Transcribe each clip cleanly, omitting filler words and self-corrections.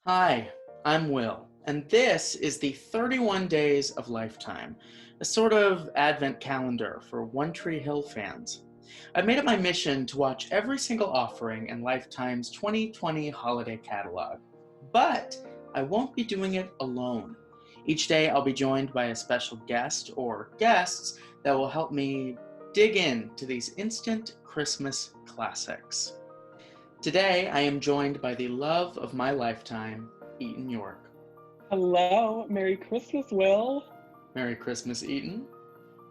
Hi, I'm Will, and this is the 31 Days of Lifetime, a sort of advent calendar for One Tree Hill fans. I've made it my mission to watch every single offering in Lifetime's 2020 holiday catalog, but I won't be doing it alone. Each day I'll be joined by a special guest or guests that will help me dig into these instant Christmas classics. Today, I am joined by the love of my lifetime, Eaton York. Hello, Merry Christmas, Will. Merry Christmas, Eaton.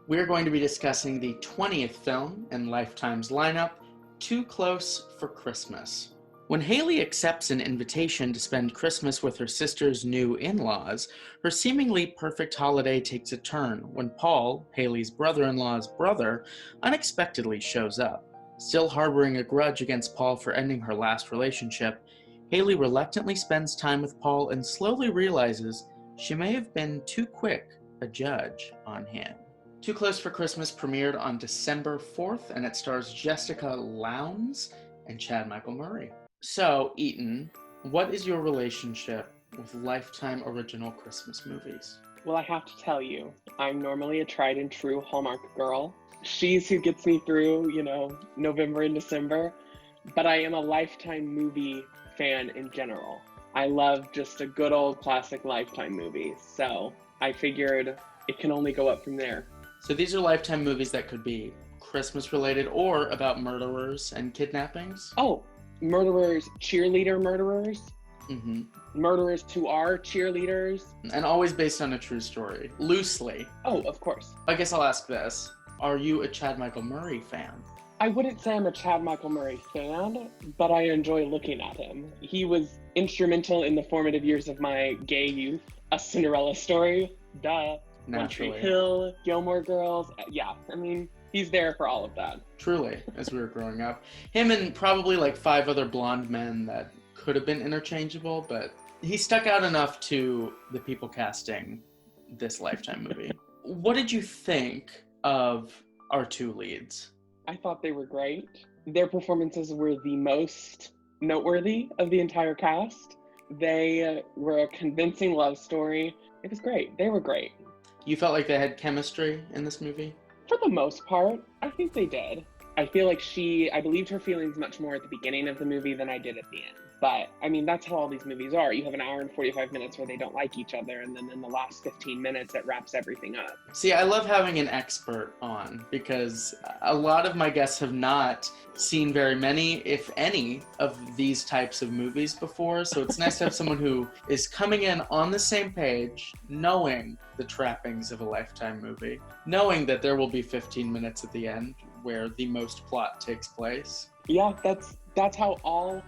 We're going to be discussing the 20th film in Lifetime's lineup, Too Close for Christmas. When Haley accepts an invitation to spend Christmas with her sister's new in-laws, her seemingly perfect holiday takes a turn when Paul, Haley's brother-in-law's brother, unexpectedly shows up. Still harboring a grudge against Paul for ending her last relationship, Haley reluctantly spends time with Paul and slowly realizes she may have been too quick a judge on him. Too Close for Christmas premiered on December 4th, and it stars Jessica Lowndes and Chad Michael Murray. So, Eaton, what is your relationship with Lifetime original Christmas movies? Well, I have to tell you, I'm normally a tried and true Hallmark girl. She's who gets me through, November and December. But I am a Lifetime movie fan in general. I love just a good old classic Lifetime movie. So I figured it can only go up from there. So these are Lifetime movies that could be Christmas related or about murderers and kidnappings? Oh, murderers, cheerleader murderers. Mm-hmm. Murderers who are cheerleaders. And always based on a true story. Loosely. Oh, of course. I guess I'll ask this. Are you a Chad Michael Murray fan? I wouldn't say I'm a Chad Michael Murray fan, but I enjoy looking at him. He was instrumental in the formative years of my gay youth. A Cinderella Story, duh. Naturally. One Tree Hill, Gilmore Girls. Yeah, he's there for all of that. Truly, as we were growing up. Him and probably like 5 other blonde men that could have been interchangeable, but he stuck out enough to the people casting this Lifetime movie. What did you think of our 2 leads? I thought they were great. Their performances were the most noteworthy of the entire cast. They were a convincing love story. It was great. They were great. You felt like they had chemistry in this movie? For the most part, I think they did. I feel like I believed her feelings much more at the beginning of the movie than I did at the end. But, that's how all these movies are. You have an hour and 45 minutes where they don't like each other, and then in the last 15 minutes, it wraps everything up. See, I love having an expert on, because a lot of my guests have not seen very many, if any, of these types of movies before, so it's nice to have someone who is coming in on the same page, knowing the trappings of a Lifetime movie, knowing that there will be 15 minutes at the end where the most plot takes place. Yeah, that's how all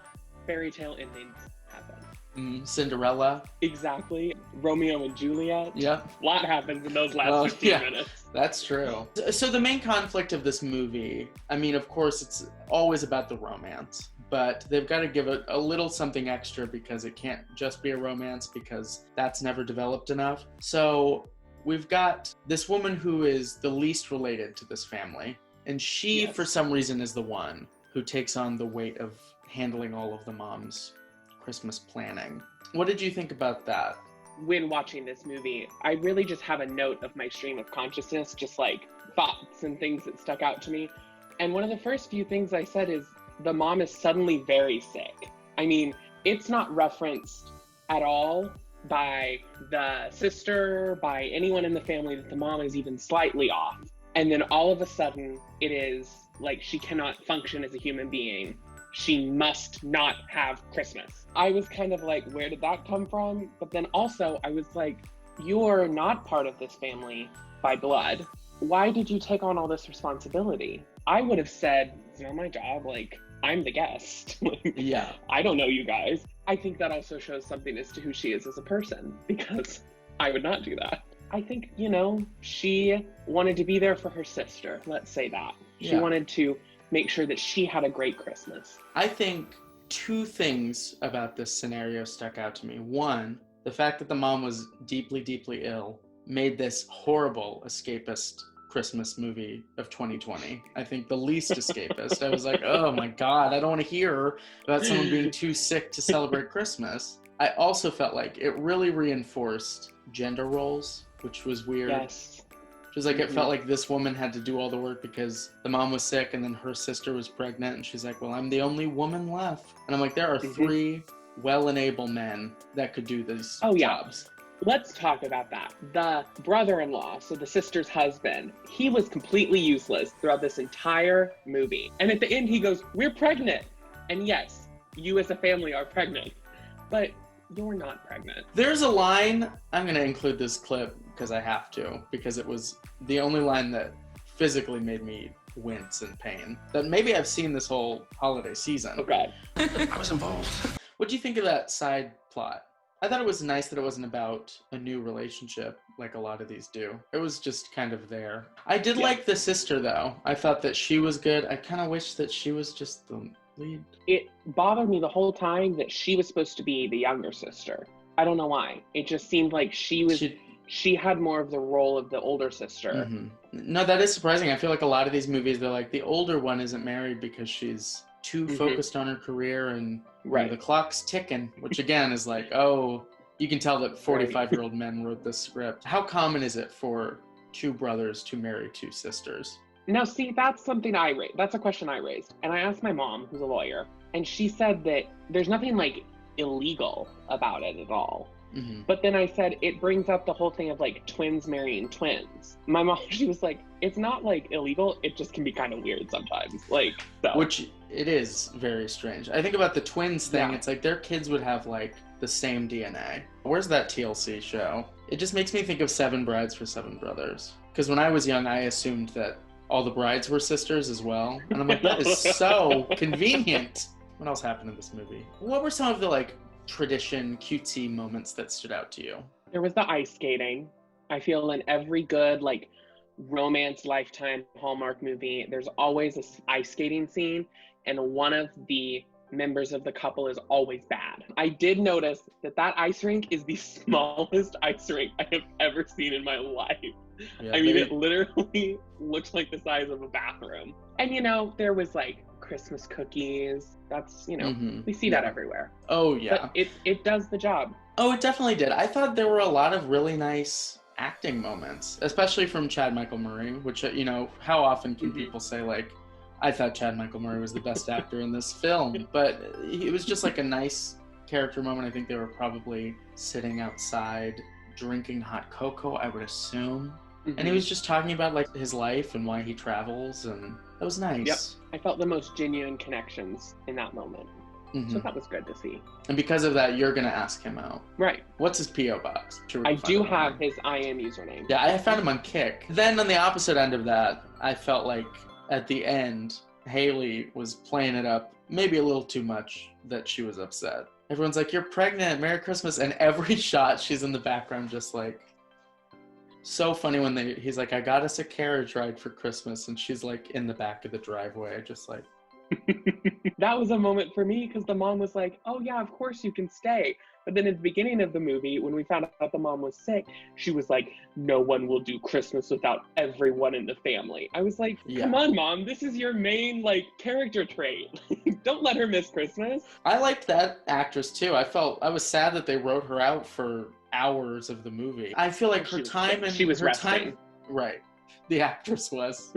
fairy tale endings happen. Cinderella. Exactly. Romeo and Juliet. Yep. A lot happens in those last 15 minutes. That's true. So the main conflict of this movie, of course, it's always about the romance, but they've got to give it a little something extra because it can't just be a romance because that's never developed enough. So we've got this woman who is the least related to this family, and she, for some reason, is the one who takes on the weight of handling all of the mom's Christmas planning. What did you think about that? When watching this movie, I really just have a note of my stream of consciousness, just like thoughts and things that stuck out to me. And one of the first few things I said is the mom is suddenly very sick. It's not referenced at all by the sister, by anyone in the family that the mom is even slightly off. And then all of a sudden, it is like she cannot function as a human being. She must not have Christmas. I was kind of like, where did that come from? But then also I was like, you're not part of this family by blood. Why did you take on all this responsibility? I would have said, it's not my job. I'm the guest. Yeah. I don't know you guys. I think that also shows something as to who she is as a person, because I would not do that. I think, she wanted to be there for her sister. Let's say that. She wanted to make sure that she had a great Christmas. I think 2 things about this scenario stuck out to me. One, the fact that the mom was deeply, deeply ill made this horrible escapist Christmas movie of 2020. I think the least escapist. I was like, oh my God, I don't want to hear about someone being too sick to celebrate Christmas. I also felt like it really reinforced gender roles, which was weird. Yes. It was like, it felt like this woman had to do all the work because the mom was sick and then her sister was pregnant, and she's like, well, I'm the only woman left. And I'm like, there are 3 well-enabled men that could do these jobs. Let's talk about that. The brother-in-law, so the sister's husband, he was completely useless throughout this entire movie. And at the end he goes, we're pregnant. And yes, you as a family are pregnant, but you're not pregnant. There's a line, I'm going to include this clip because I have to, because it was the only line that physically made me wince in pain, that maybe I've seen this whole holiday season. Okay. I was involved. What do you think of that side plot? I thought it was nice that it wasn't about a new relationship like a lot of these do. It was just kind of there. I did like the sister, though. I thought that she was good. I kind of wish that she was just the lead. It bothered me the whole time that she was supposed to be the younger sister. I don't know why. It just seemed like she had more of the role of the older sister. No, that is surprising. I feel like a lot of these movies, they're like, the older one isn't married because she's too focused on her career and you know, the clock's ticking, which again is like, oh, you can tell that 45-year-old men wrote this script. How common is it for 2 brothers to marry 2 sisters? Now, see, that's something I raised. That's a question I raised. And I asked my mom, who's a lawyer, and she said that there's nothing like illegal about it at all. But then I said, it brings up the whole thing of like twins marrying twins. My mom, she was like, it's not like illegal, it just can be kind of weird sometimes. Like, so. Which it is very strange. I think about the twins thing, it's like their kids would have like the same DNA. Where's that TLC show? It just makes me think of 7 Brides for 7 Brothers. Because when I was young, I assumed that all the brides were sisters as well. And I'm like, that is so convenient. What else happened in this movie? What were some of the like tradition, cutesy moments that stood out to you? There was the ice skating. I feel in every good like romance Lifetime Hallmark movie, there's always an ice skating scene, and one of the members of the couple is always bad. I did notice that ice rink is the smallest ice rink I have ever seen in my life. Yeah, I mean, it literally looks like the size of a bathroom. And you know, there was like Christmas cookies. That's, you know, we see that everywhere. Oh yeah. But it does the job. Oh, it definitely did. I thought there were a lot of really nice acting moments, especially from Chad Michael Murray, which, you know, how often can people say like, I thought Chad Michael Murray was the best actor in this film, but it was just like a nice character moment. I think they were probably sitting outside drinking hot cocoa, I would assume. And he was just talking about like his life and why he travels, and that was nice. Yep. I felt the most genuine connections in that moment. So that was good to see. And because of that, you're going to ask him out. Right. What's his P.O. box? I do have his IM username. Yeah, I found him on Kick. Then on the opposite end of that, I felt like at the end, Haley was playing it up maybe a little too much that she was upset. Everyone's like, you're pregnant, Merry Christmas. And every shot, she's in the background just like, so funny when he's like, I got us a carriage ride for Christmas. And she's like in the back of the driveway, just like. That was a moment for me because the mom was like, oh yeah, of course you can stay. But then at the beginning of the movie, when we found out the mom was sick, she was like, no one will do Christmas without everyone in the family. I was like, come on, mom, this is your main like character trait. Don't let her miss Christmas. I liked that actress too. I was sad that they wrote her out for hours of the movie. I feel like her time and she was her resting. time, right. The actress was,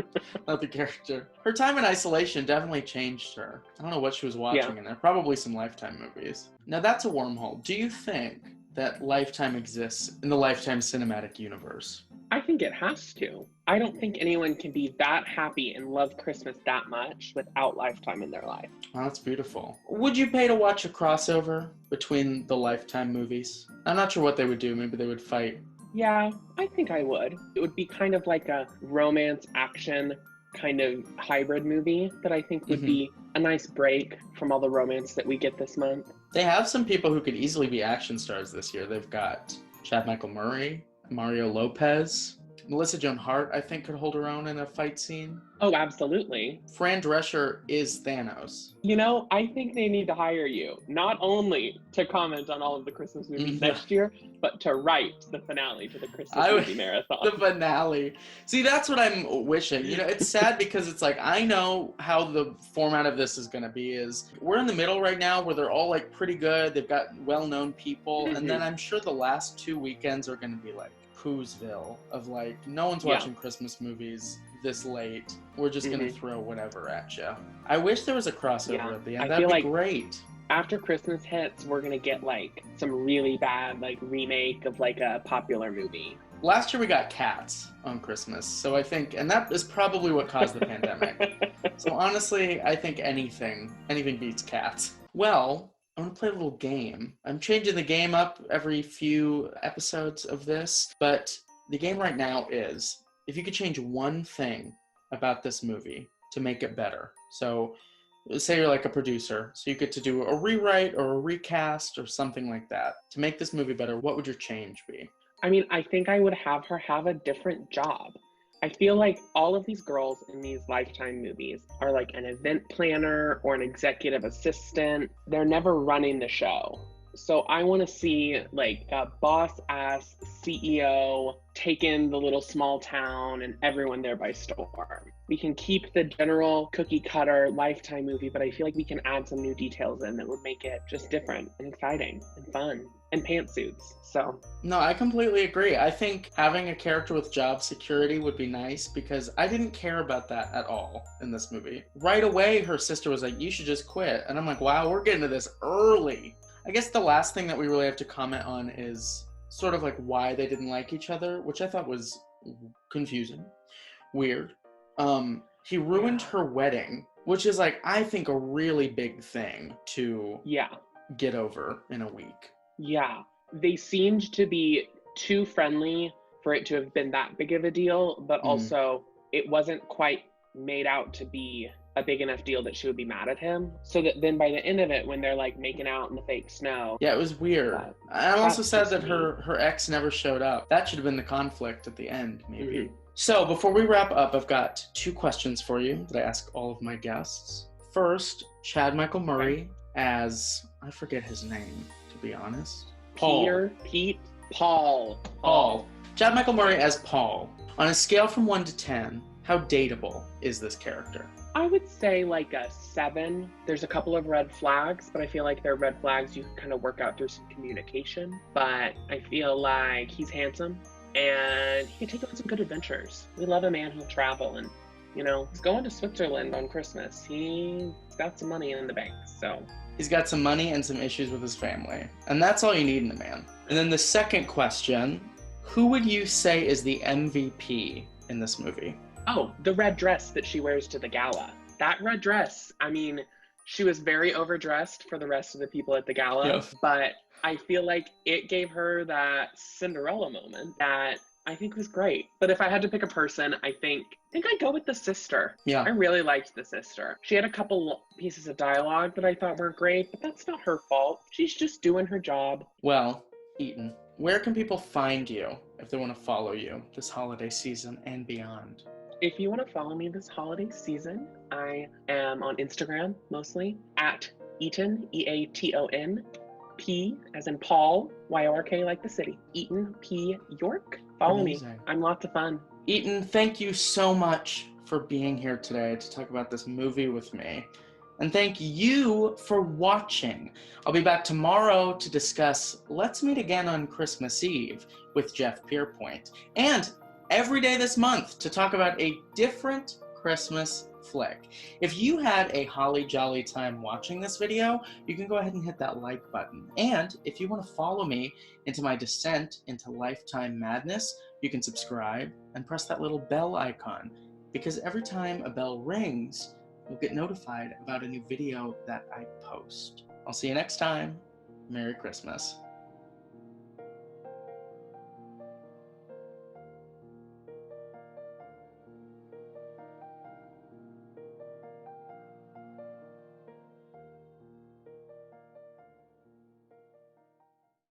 not the character. Her time in isolation definitely changed her. I don't know what she was watching in there. Probably some Lifetime movies. Now that's a wormhole. Do you think that Lifetime exists in the Lifetime cinematic universe? I think it has to. I don't think anyone can be that happy and love Christmas that much without Lifetime in their life. Oh, that's beautiful. Would you pay to watch a crossover between the Lifetime movies? I'm not sure what they would do. Maybe they would fight. Yeah, I think I would. It would be kind of like a romance action kind of hybrid movie that I think would be a nice break from all the romance that we get this month. They have some people who could easily be action stars this year. They've got Chad Michael Murray, Mario Lopez. Melissa Joan Hart, I think, could hold her own in a fight scene. Oh, absolutely. Fran Drescher is Thanos. You know, I think they need to hire you, not only to comment on all of the Christmas movies next year, but to write the finale to the Christmas movie marathon. The finale. See, that's what I'm wishing. You know, it's sad because it's like, I know how the format of this is going to be is we're in the middle right now where they're all like pretty good. They've got well-known people. And then I'm sure the last 2 weekends are going to be like Poosville of like, no one's watching Christmas movies this late. We're just going to throw whatever at you. I wish there was a crossover at the end. That'd be great. After Christmas hits, we're going to get like some really bad like remake of like a popular movie. Last year we got Cats on Christmas, so I think, and that is probably what caused the pandemic. So honestly, I think anything beats Cats. Well, I'm gonna play a little game. I'm changing the game up every few episodes of this, but the game right now is, if you could change one thing about this movie to make it better. So say you're like a producer, so you get to do a rewrite or a recast or something like that. To make this movie better, what would your change be? I mean, I think I would have her have a different job. I feel like all of these girls in these Lifetime movies are like an event planner or an executive assistant. They're never running the show. So I want to see like a boss-ass CEO taking the little small town and everyone there by storm. We can keep the general cookie-cutter Lifetime movie, but I feel like we can add some new details in that would make it just different and exciting and fun. And pantsuits, so. No, I completely agree. I think having a character with job security would be nice because I didn't care about that at all in this movie. Right away, her sister was like, you should just quit. And I'm like, wow, we're getting to this early. I guess the last thing that we really have to comment on is sort of like why they didn't like each other, which I thought was confusing, weird. He ruined her wedding, which is like, I think a really big thing to get over in a week. Yeah, they seemed to be too friendly for it to have been that big of a deal, but also it wasn't quite made out to be a big enough deal that she would be mad at him. So that then by the end of it, when they're like making out in the fake snow. Yeah, it was weird. I'm also sad that her ex never showed up. That should have been the conflict at the end, maybe. So before we wrap up, I've got 2 questions for you that I ask all of my guests. First, Chad Michael Murray as, I forget his name, to be honest. Paul. Paul. Chad Michael Murray as Paul. On a scale from 1 to 10, how dateable is this character? I would say like a 7. There's a couple of red flags, but I feel like they're red flags you can kind of work out through some communication. But I feel like he's handsome and he can take on some good adventures. We love a man who'll travel and, you know, he's going to Switzerland on Christmas. He's got some money in the bank, so. He's got some money and some issues with his family. And that's all you need in a man. And then the second question, who would you say is the MVP in this movie? Oh, the red dress that she wears to the gala. That red dress, I mean, she was very overdressed for the rest of the people at the gala, but I feel like it gave her that Cinderella moment that I think was great. But if I had to pick a person, I think I'd go with the sister. Yeah. I really liked the sister. She had a couple pieces of dialogue that I thought were great, but that's not her fault. She's just doing her job. Well, Eaton, where can people find you if they want to follow you this holiday season and beyond? If you want to follow me this holiday season, I am on Instagram mostly at Eaton, E-A-T-O-N, P as in Paul, Y-O-R-K like the city. Eaton P York. Follow me. I'm lots of fun. Eaton, thank you so much for being here today to talk about this movie with me. And thank you for watching. I'll be back tomorrow to discuss Let's Meet Again on Christmas Eve with Jeff Pierpoint. And every day this month to talk about a different Christmas flick. If you had a holly jolly time watching this video, you can go ahead and hit that like button. And if you want to follow me into my descent into Lifetime madness, you can subscribe and press that little bell icon, because every time a bell rings, you'll get notified about a new video that I post. I'll see you next time. Merry Christmas.